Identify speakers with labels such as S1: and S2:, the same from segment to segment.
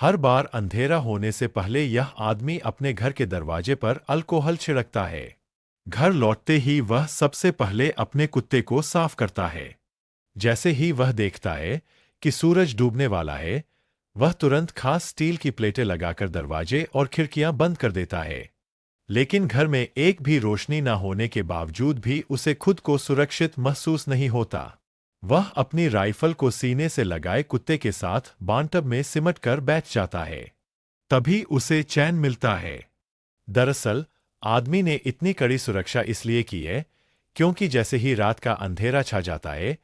S1: हर बार अंधेरा होने से पहले यह आदमी अपने घर के दरवाजे पर अल्कोहल छिड़कता है। घर लौटते ही वह सबसे पहले अपने कुत्ते को साफ करता है। जैसे ही वह देखता है कि सूरज डूबने वाला है, वह तुरंत खास स्टील की प्लेटें लगाकर दरवाजे और खिड़कियां बंद कर देता है। लेकिन घर में एक भी रोशनी न होने के बावजूद भी उसे खुद को सुरक्षित महसूस नहीं होता। वह अपनी राइफल को सीने से लगाए कुत्ते के साथ बांटब में सिमट कर बैठ जाता है। तभी उसे चैन मिलता है। दरअसल आदमी ने इतनी कड़ी सुरक्षा इसलिए की है क्योंकि जैसे ही रात का अंधेरा छा जाता है,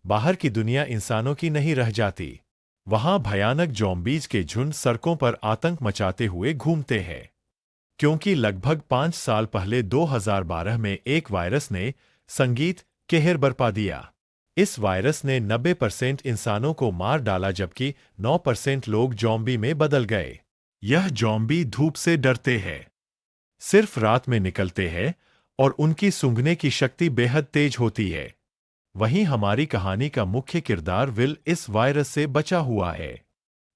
S1: बाहर की दुनिया इंसानों की नहीं रह जाती। वहां भयानक ज़ॉम्बीज़ के झुंड सड़कों पर आतंक मचाते हुए घूमते हैं। क्योंकि लगभग 5 साल पहले 2012 में एक वायरस ने संगीत कहर बरपा दिया। इस वायरस ने 90% इंसानों को मार डाला, जबकि 9% लोग ज़ॉम्बी में बदल गए। यह ज़ॉम्बी धूप से डरते हैं, सिर्फ रात में निकलते हैं और उनकी सूंघने की शक्ति बेहद तेज होती है। वहीं हमारी कहानी का मुख्य किरदार विल इस वायरस से बचा हुआ है,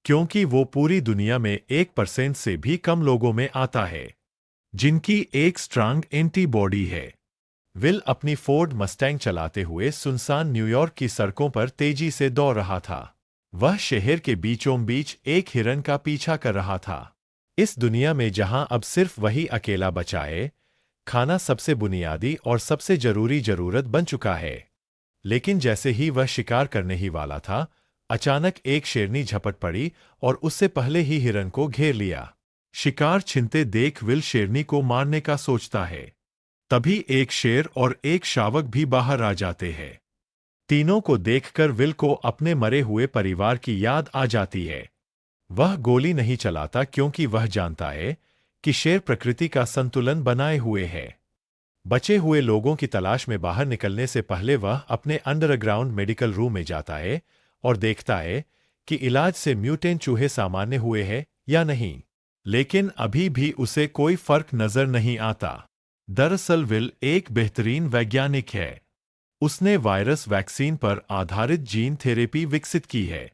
S1: क्योंकि वो पूरी दुनिया में 1% से भी कम लोगों में आता है जिनकी एक स्ट्रांग एंटीबॉडी है। विल अपनी फोर्ड मस्टैंग चलाते हुए सुनसान न्यूयॉर्क की सड़कों पर तेजी से दौड़ रहा था। वह शहर के बीचों बीच एक हिरन का पीछा कर रहा था। इस दुनिया में जहां अब सिर्फ वही अकेला बचा है, खाना सबसे बुनियादी और सबसे जरूरी जरूरत बन चुका है। लेकिन जैसे ही वह शिकार करने ही वाला था, अचानक एक शेरनी झपट पड़ी और उससे पहले ही हिरन को घेर लिया। शिकार छिनते देख विल शेरनी को मारने का सोचता है। तभी एक शेर और एक शावक भी बाहर आ जाते हैं। तीनों को देखकर विल को अपने मरे हुए परिवार की याद आ जाती है। वह गोली नहीं चलाता क्योंकि वह जानता है कि शेर प्रकृति का संतुलन बनाए हुए है। बचे हुए लोगों की तलाश में बाहर निकलने से पहले वह अपने अंडरग्राउंड मेडिकल रूम में जाता है और देखता है कि इलाज से म्यूटेंट चूहे सामान्य हुए हैं या नहीं। लेकिन अभी भी उसे कोई फर्क नजर नहीं आता। दरअसल विल एक बेहतरीन वैज्ञानिक है। उसने वायरस वैक्सीन पर आधारित जीन थेरेपी विकसित की है।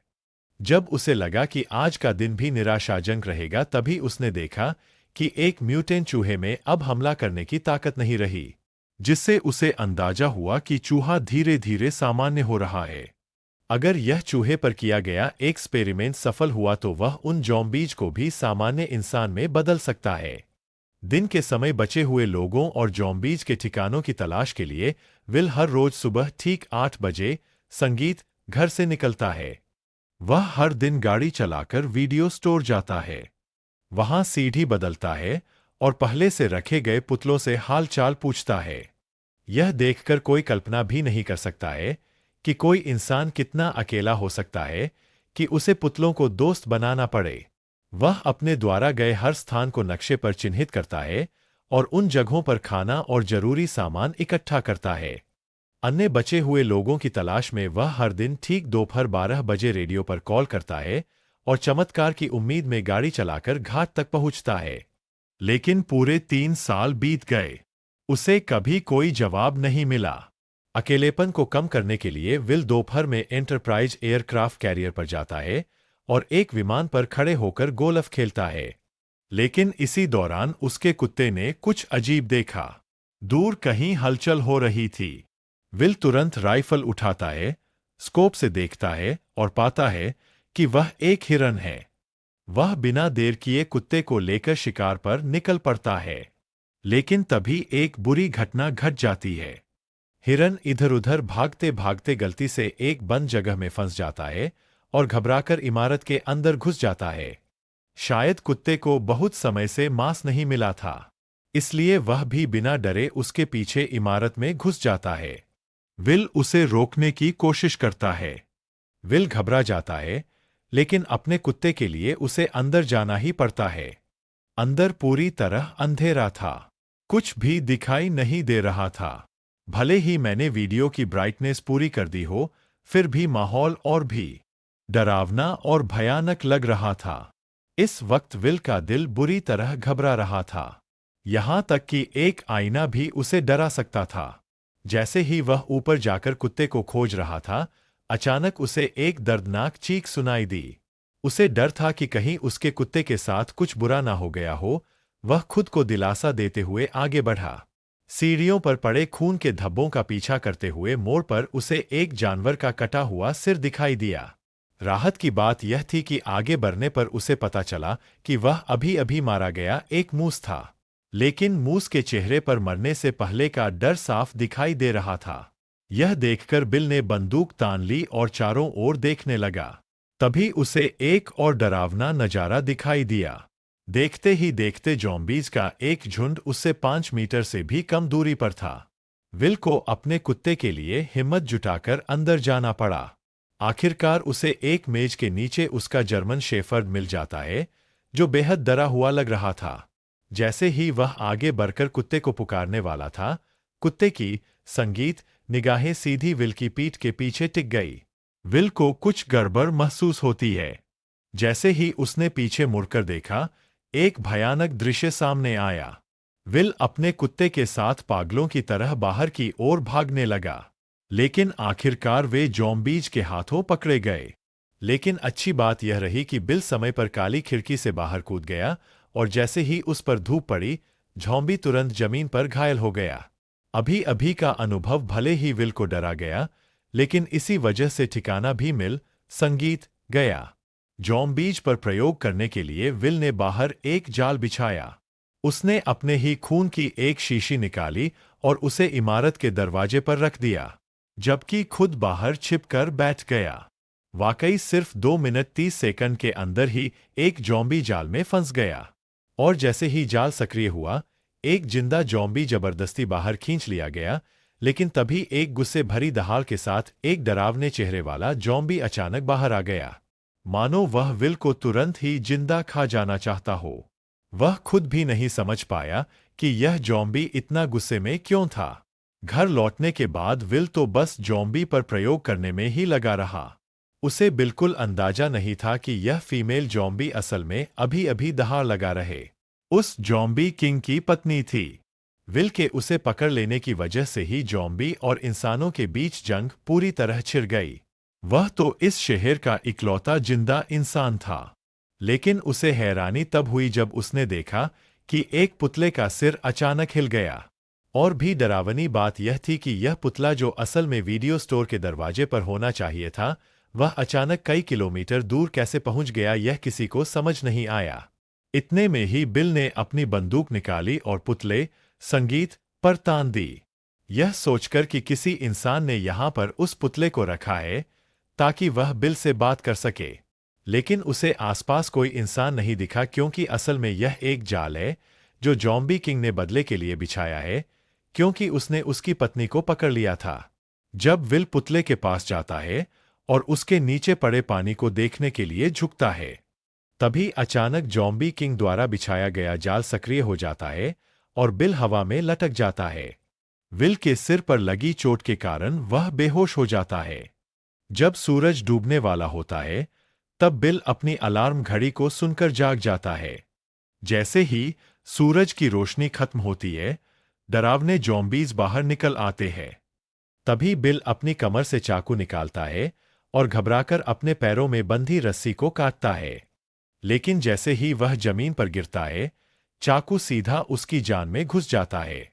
S1: जब उसे लगा कि आज का दिन भी निराशाजनक रहेगा, तभी उसने देखा कि एक म्यूटेंट चूहे में अब हमला करने की ताकत नहीं रही, जिससे उसे अंदाजा हुआ कि चूहा धीरे धीरे सामान्य हो रहा है। अगर यह चूहे पर किया गया एक्सपेरिमेंट सफल हुआ तो वह उन ज़ॉम्बीज़ को भी सामान्य इंसान में बदल सकता है। दिन के समय बचे हुए लोगों और ज़ॉम्बीज़ के ठिकानों की तलाश के लिए विल हर रोज सुबह ठीक 8 बजे संगीत घर से निकलता है। वह हर दिन गाड़ी चलाकर वीडियो स्टोर जाता है। वहां सीढ़ी बदलता है और पहले से रखे गए पुतलों से हालचाल पूछता है। यह देखकर कोई कल्पना भी नहीं कर सकता है कि कोई इंसान कितना अकेला हो सकता है कि उसे पुतलों को दोस्त बनाना पड़े। वह अपने द्वारा गए हर स्थान को नक्शे पर चिन्हित करता है और उन जगहों पर खाना और जरूरी सामान इकट्ठा करता है। अन्य बचे हुए लोगों की तलाश में वह हर दिन ठीक दोपहर 12 बजे रेडियो पर कॉल करता है और चमत्कार की उम्मीद में गाड़ी चलाकर घाट तक पहुंचता है। लेकिन पूरे 3 साल बीत गए, उसे कभी कोई जवाब नहीं मिला। अकेलेपन को कम करने के लिए विल दोपहर में एंटरप्राइज एयरक्राफ्ट कैरियर पर जाता है और एक विमान पर खड़े होकर गोल्फ खेलता है। लेकिन इसी दौरान उसके कुत्ते ने कुछ अजीब देखा। दूर कहीं हलचल हो रही थी। विल तुरंत राइफल उठाता है, स्कोप से देखता है और पाता है कि वह एक हिरन है। वह बिना देर किए कुत्ते को लेकर शिकार पर निकल पड़ता है। लेकिन तभी एक बुरी घटना घट जाती है। हिरन इधर-उधर भागते भागते गलती से एक बंद जगह में फंस जाता है और घबराकर इमारत के अंदर घुस जाता है। शायद कुत्ते को बहुत समय से मांस नहीं मिला था, इसलिए वह भी बिना डरे उसके पीछे इमारत में घुस जाता है। विल उसे रोकने की कोशिश करता है। विल घबरा जाता है, लेकिन अपने कुत्ते के लिए उसे अंदर जाना ही पड़ता है। अंदर पूरी तरह अंधेरा था, कुछ भी दिखाई नहीं दे रहा था। भले ही मैंने वीडियो की ब्राइटनेस पूरी कर दी हो, फिर भी माहौल और भी डरावना और भयानक लग रहा था। इस वक्त विल का दिल बुरी तरह घबरा रहा था। यहां तक कि एक आईना भी उसे डरा सकता था। जैसे ही वह ऊपर जाकर कुत्ते को खोज रहा था, अचानक उसे एक दर्दनाक चीख सुनाई दी। उसे डर था कि कहीं उसके कुत्ते के साथ कुछ बुरा ना हो गया हो। वह खुद को दिलासा देते हुए आगे बढ़ा। सीढ़ियों पर पड़े खून के धब्बों का पीछा करते हुए मोड़ पर उसे एक जानवर का कटा हुआ सिर दिखाई दिया। राहत की बात यह थी कि आगे बढ़ने पर उसे पता चला कि वह अभी अभी मारा गया एक मूस था। लेकिन मूस के चेहरे पर मरने से पहले का डर साफ दिखाई दे रहा था। यह देखकर बिल ने बंदूक तान ली और चारों ओर देखने लगा। तभी उसे एक और डरावना नजारा दिखाई दिया। देखते ही देखते ज़ॉम्बीज का एक झुंड उससे 5 मीटर से भी कम दूरी पर था। विल को अपने कुत्ते के लिए हिम्मत जुटाकर अंदर जाना पड़ा। आखिरकार उसे एक मेज के नीचे उसका जर्मन शेफर्ड मिल जाता है, जो बेहद डरा हुआ लग रहा था। जैसे ही वह आगे बढ़कर कुत्ते को पुकारने वाला था, कुत्ते की संगीत निगाहें सीधी विल की पीठ के पीछे टिक गई। विल को कुछ गड़बड़ महसूस होती है। जैसे ही उसने पीछे मुड़कर देखा, एक भयानक दृश्य सामने आया। विल अपने कुत्ते के साथ पागलों की तरह बाहर की ओर भागने लगा। लेकिन आखिरकार वे ज़ॉम्बीज के हाथों पकड़े गए। लेकिन अच्छी बात यह रही कि बिल समय पर काली खिड़की से बाहर कूद गया, और जैसे ही उस पर धूप पड़ी, ज़ॉम्बी तुरंत जमीन पर घायल हो गया। अभी अभी का अनुभव भले ही विल को डरा गया, लेकिन इसी वजह से ठिकाना भी मिल संगीत गया। ज़ॉम्बीज पर प्रयोग करने के लिए विल ने बाहर एक जाल बिछाया। उसने अपने ही खून की एक शीशी निकाली और उसे इमारत के दरवाजे पर रख दिया, जबकि खुद बाहर छिपकर बैठ गया। वाकई सिर्फ 2 मिनट 30 सेकंड के अंदर ही एक ज़ॉम्बी जाल में फंस गया। और जैसे ही जाल सक्रिय हुआ, एक जिंदा ज़ॉम्बी जबरदस्ती बाहर खींच लिया गया। लेकिन तभी एक गुस्से भरी दहाड़ के साथ एक डरावने चेहरे वाला ज़ॉम्बी अचानक बाहर आ गया, मानो वह विल को तुरंत ही जिंदा खा जाना चाहता हो। वह खुद भी नहीं समझ पाया कि यह ज़ॉम्बी इतना गुस्से में क्यों था। घर लौटने के बाद विल तो बस ज़ॉम्बी पर प्रयोग करने में ही लगा रहा। उसे बिल्कुल अंदाजा नहीं था कि यह फीमेल ज़ॉम्बी असल में अभी अभी दहाड़ लगा रहे उस ज़ॉम्बी किंग की पत्नी थी। विल के उसे पकड़ लेने की वजह से ही ज़ॉम्बी और इंसानों के बीच जंग पूरी तरह छिड़ गई। वह तो इस शहर का इकलौता जिंदा इंसान था। लेकिन उसे हैरानी तब हुई जब उसने देखा कि एक पुतले का सिर अचानक हिल गया। और भी डरावनी बात यह थी कि यह पुतला, जो असल में वीडियो स्टोर के दरवाजे पर होना चाहिए था, वह अचानक कई किलोमीटर दूर कैसे पहुंच गया, यह किसी को समझ नहीं आया। इतने में ही बिल ने अपनी बंदूक निकाली और पुतले संगीत पर तान दी, यह सोचकर कि किसी इंसान ने यहां पर उस पुतले को रखा है ताकि वह बिल से बात कर सके। लेकिन उसे आसपास कोई इंसान नहीं दिखा, क्योंकि असल में यह एक जाल है जो ज़ॉम्बी किंग ने बदले के लिए बिछाया है, क्योंकि उसने उसकी पत्नी को पकड़ लिया था। जब विल पुतले के पास जाता है और उसके नीचे पड़े पानी को देखने के लिए झुकता है, तभी अचानक ज़ॉम्बी किंग द्वारा बिछाया गया जाल सक्रिय हो जाता है और बिल हवा में लटक जाता है। विल के सिर पर लगी चोट के कारण वह बेहोश हो जाता है। जब सूरज डूबने वाला होता है, तब बिल अपनी अलार्म घड़ी को सुनकर जाग जाता है। जैसे ही सूरज की रोशनी खत्म होती है, डरावने ज़ॉम्बीज बाहर निकल आते हैं। तभी बिल अपनी कमर से चाकू निकालता है और घबराकर अपने पैरों में बंधी रस्सी को काटता है। लेकिन जैसे ही वह जमीन पर गिरता है, चाकू सीधा उसकी जान में घुस जाता है,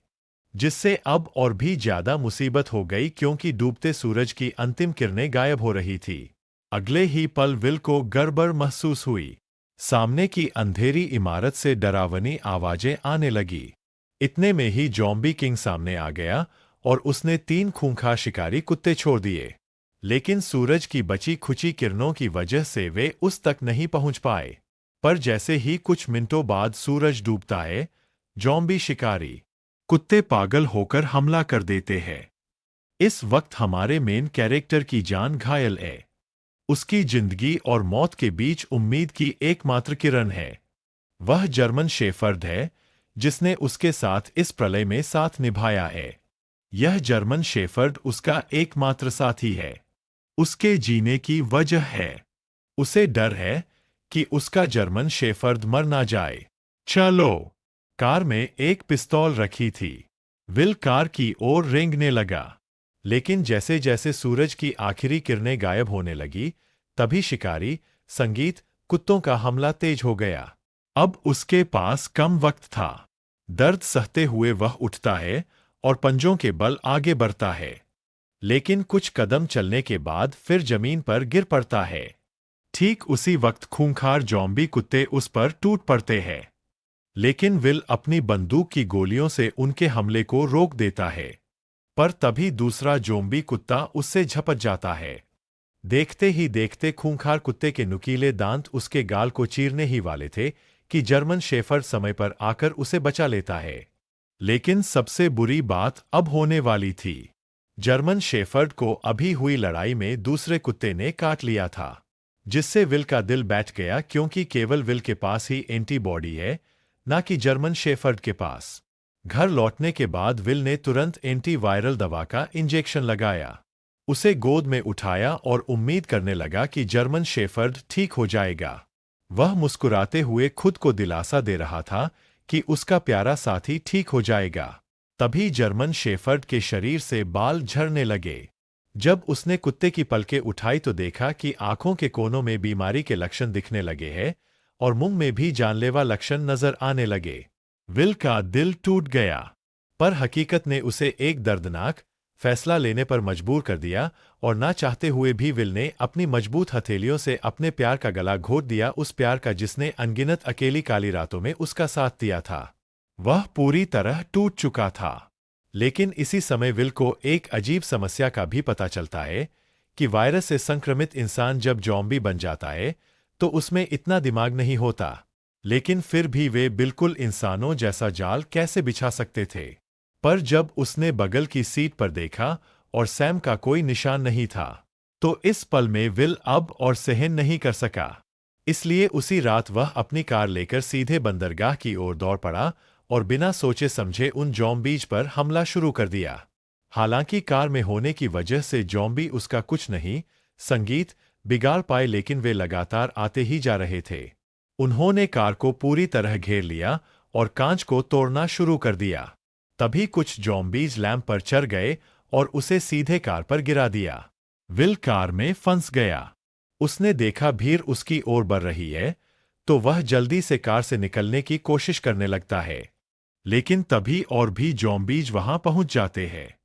S1: जिससे अब और भी ज्यादा मुसीबत हो गई, क्योंकि डूबते सूरज की अंतिम किरणें गायब हो रही थी। अगले ही पल विल को गड़बड़ महसूस हुई। सामने की अंधेरी इमारत से डरावनी आवाजें आने लगी। इतने में ही ज़ॉम्बी किंग सामने आ गया और उसने 3 खूंखार शिकारी कुत्ते छोड़ दिए। लेकिन सूरज की बची खुची किरणों की वजह से वे उस तक नहीं पहुंच पाए। पर जैसे ही कुछ मिनटों बाद सूरज डूबता है, ज़ॉम्बी शिकारी कुत्ते पागल होकर हमला कर देते हैं। इस वक्त हमारे मेन कैरेक्टर की जान घायल है। उसकी जिंदगी और मौत के बीच उम्मीद की एकमात्र किरण है। वह जर्मन शेफर्ड है, जिसने उसके साथ इस प्रलय में साथ निभाया है। यह जर्मन शेफर्ड उसका एकमात्र साथी है। उसके जीने की वजह है। उसे डर है कि उसका जर्मन शेफर्ड मर ना जाए। चलो। कार में एक पिस्तौल रखी थी। विल कार की ओर रेंगने लगा। लेकिन जैसे जैसे सूरज की आखिरी किरणें गायब होने लगी, तभी शिकारी संगीत कुत्तों का हमला तेज हो गया। अब उसके पास कम वक्त था। दर्द सहते हुए वह उठता है और पंजों के बल आगे बढ़ता है, लेकिन कुछ कदम चलने के बाद फिर जमीन पर गिर पड़ता है। ठीक उसी वक्त खूंखार जॉम्बी कुत्ते उस पर टूट पड़ते हैं, लेकिन विल अपनी बंदूक की गोलियों से उनके हमले को रोक देता है। पर तभी दूसरा जोम्बी कुत्ता उससे झपट जाता है। देखते ही देखते खूंखार कुत्ते के नुकीले दांत उसके गाल को चीरने ही वाले थे कि जर्मन शेफर्ड समय पर आकर उसे बचा लेता है। लेकिन सबसे बुरी बात अब होने वाली थी। जर्मन शेफर्ड को अभी हुई लड़ाई में दूसरे कुत्ते ने काट लिया था, जिससे विल का दिल बैठ गया, क्योंकि केवल विल के पास ही एंटीबॉडी है, ना कि जर्मन शेफर्ड के पास। घर लौटने के बाद विल ने तुरंत एंटीवायरल दवा का इंजेक्शन लगाया, उसे गोद में उठाया और उम्मीद करने लगा कि जर्मन शेफर्ड ठीक हो जाएगा। वह मुस्कुराते हुए खुद को दिलासा दे रहा था कि उसका प्यारा साथी ठीक हो जाएगा। तभी जर्मन शेफर्ड के शरीर से बाल झड़ने लगे। जब उसने कुत्ते की पलकें उठाई तो देखा कि आंखों के कोनों में बीमारी के लक्षण दिखने लगे हैं और मुंह में भी जानलेवा लक्षण नजर आने लगे। विल का दिल टूट गया, पर हकीकत ने उसे एक दर्दनाक फैसला लेने पर मजबूर कर दिया और ना चाहते हुए भी विल ने अपनी मजबूत हथेलियों से अपने प्यार का गला घोट दिया, उस प्यार का जिसने अनगिनत अकेली काली रातों में उसका साथ दिया था। वह पूरी तरह टूट चुका था। लेकिन इसी समय विल को एक अजीब समस्या का भी पता चलता है कि वायरस से संक्रमित इंसान जब जॉम्बी बन जाता है तो उसमें इतना दिमाग नहीं होता, लेकिन फिर भी वे बिल्कुल इंसानों जैसा जाल कैसे बिछा सकते थे। पर जब उसने बगल की सीट पर देखा और सैम का कोई निशान नहीं था, तो इस पल में विल अब और सहन नहीं कर सका। इसलिए उसी रात वह अपनी कार लेकर सीधे बंदरगाह की ओर दौड़ पड़ा और बिना सोचे समझे उन जॉम्बीज पर हमला शुरू कर दिया। हालांकि कार में होने की वजह से जॉम्बी उसका कुछ नहीं संगीत बिगाड़ पाए, लेकिन वे लगातार आते ही जा रहे थे। उन्होंने कार को पूरी तरह घेर लिया और कांच को तोड़ना शुरू कर दिया। तभी कुछ जॉम्बीज लैंप पर चढ़ गए और उसे सीधे कार पर गिरा दिया। विल कार में फंस गया। उसने देखा भीड़ उसकी ओर बढ़ रही है, तो वह जल्दी से कार से निकलने की कोशिश करने लगता है, लेकिन तभी और भी जॉम्बीज वहां पहुंच जाते हैं।